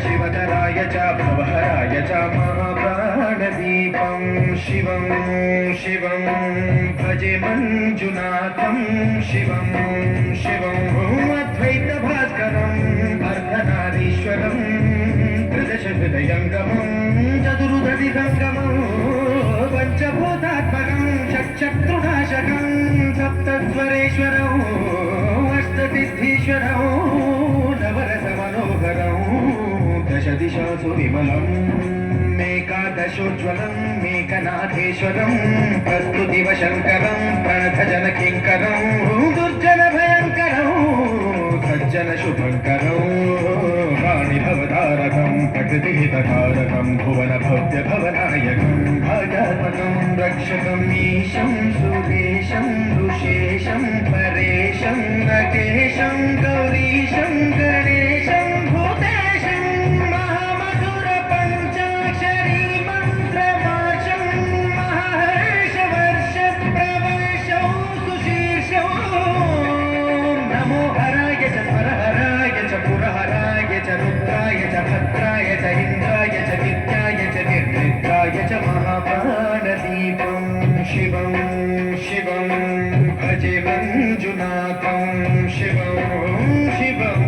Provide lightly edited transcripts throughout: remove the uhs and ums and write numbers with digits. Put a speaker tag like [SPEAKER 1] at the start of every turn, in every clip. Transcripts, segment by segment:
[SPEAKER 1] शिवतराय च भवहराय च महाप्राणदीपं शिवं शिवं भजे मञ्जुनाथं शिवं शिवं अद्वैतभास्करं अर्धनारीश्वरं त्रिदशहृदयङ्गमं चतुर्दधिगङ्गमं पञ्चभूतात्मकं षट्शत्रुनाशकं सप्तस्वरेश्वरौ अष्टसिद्धीश्वरौ नवरसमनोहरौ दशदिशासु विमलम् मेकादशोज्ज्वलम् मेकनाथेश्वरम् प्रस्तुतिव शङ्करम् प्रणतजनकिङ्करम् दुर्जनभयङ्करौ सज्जनशुभङ्करौ वाणिभवतारकम् प्रकृतिहितकारकम् भुवनभव्यभवनायकम् भागात्मकम् रक्षकम् ईशं सुरेशं ऋषेशं परेशं नकेशं गौरीशं गणेशं भद्राय च इंद्राय च विद्याय च निर्निद्राय च महाप्राणदीपं शिवं शिवं भजे मञ्जुनाथं शिवं शिवं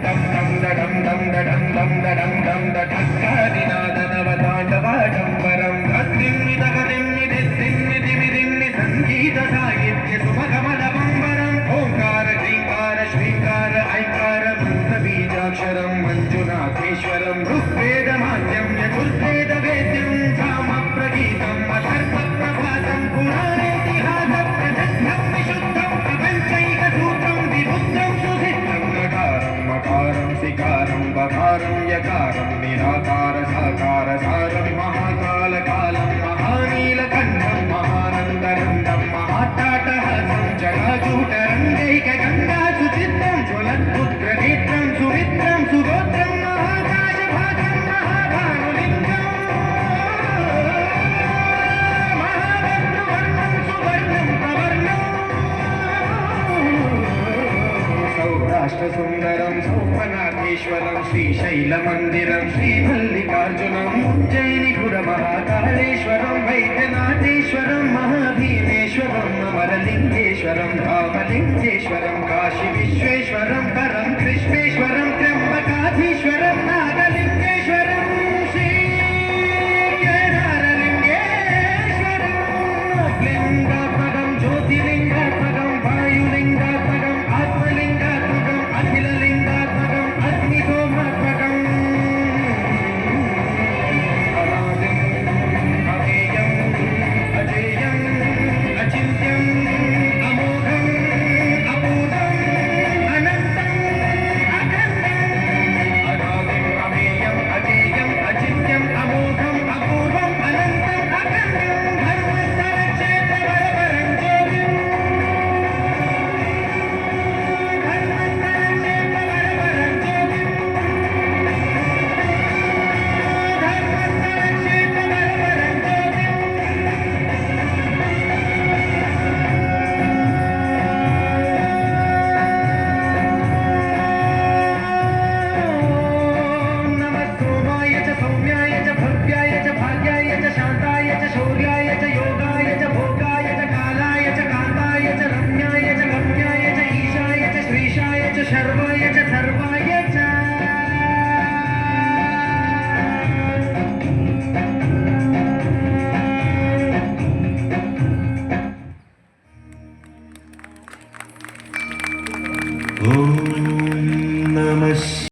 [SPEAKER 1] दं दं दडं दं दडं दं दडं दं दठक्कादिनादनवताण्डवाडम्बरं धत्तिन्निदगदिन्निधिस्तिन्निधिमिदिन्नि सङ्गीतसाहित्य सुमगमलबम्बरम् ओङ्कार ह्रीङ्कार श्रीङ्कार ऐकार मन्त्रबीजाक्षरं मञ्जुनाथेश्वरं ऋग्वेदमाद्यं यजुर्वेदवेद्यं सामप्रगीतम् अथर्वप्रभातं पुराणेतिहासप्रसिद्धं विशुद्धं प्रपञ्चैकसूत्रं विबुद्धं सुसिद्धं नकारं मकारं सिकारं वकारं यकारं निराकार साकार सारं महाकालकालं महानीलकण्ठं महानन्दरन्दं महाट्टाटहासं जटाजूटरङ्गैकगङ्गा सुचित्रं ज्वलद्रुद्रनेत्रं सुमित्रं सुगोत्रं महाकाशभागं महाभानुलिङ्गं महावर्णवर्णं सुवर्णं प्रवर्णं सौराष्ट्रसुन्दरं सोमनाथेश्वरं श्रीशैलमन्दिरं श्रीमल्लिकार्जुनम् उज्जयिनीपुरमहाकालेश्वरं वैद्यनाथेश्वरं महाभीमेश्वरम् अमरलिङ्गेश्वरं रामलिङ्गेश्वरं काशीविश्वेश्वरं परं कृष्णेश्वरं त्र्यम्बकाधीश्वरं नागलिङ्गेश्वरं श्रीकेदारलिङ्गेश्वरं लिङ्गात्मकं ज्योतिर्लिङ्गात्मकं वायुलिङ्गात्मकम् आत्मलिङ्गात्मकम् अखिललिङ्गात्मकम् अग्निसोमात्मकम् अमेयम् अजेयम् अचिन्त्यम् अमोघम् अपूर्वम् अनन्तम् अखण्डम् अनादिम् अमेयम् अजेयम् अचिन्त्यम् अमोघम् अपूर्वम् अनन्तम् अखण्डम् धर्मस्तरक्षेत्रवरवरं ज्योतिम् धर्मस्तरक्षेत्रवरवरं ज्योतिम् धर्मस्तरक्षेत्रवरवरं ज्योतिम् नमः सोमाय च सौम्याय च भव्याय च भाग्याय च शान्ताय च शौर्याय च योगाय च भोगाय च कालाय च कान्ताय च रम्याय च गम्याय च ईशाय च श्रीशाय च शर्वाय च सर्वाय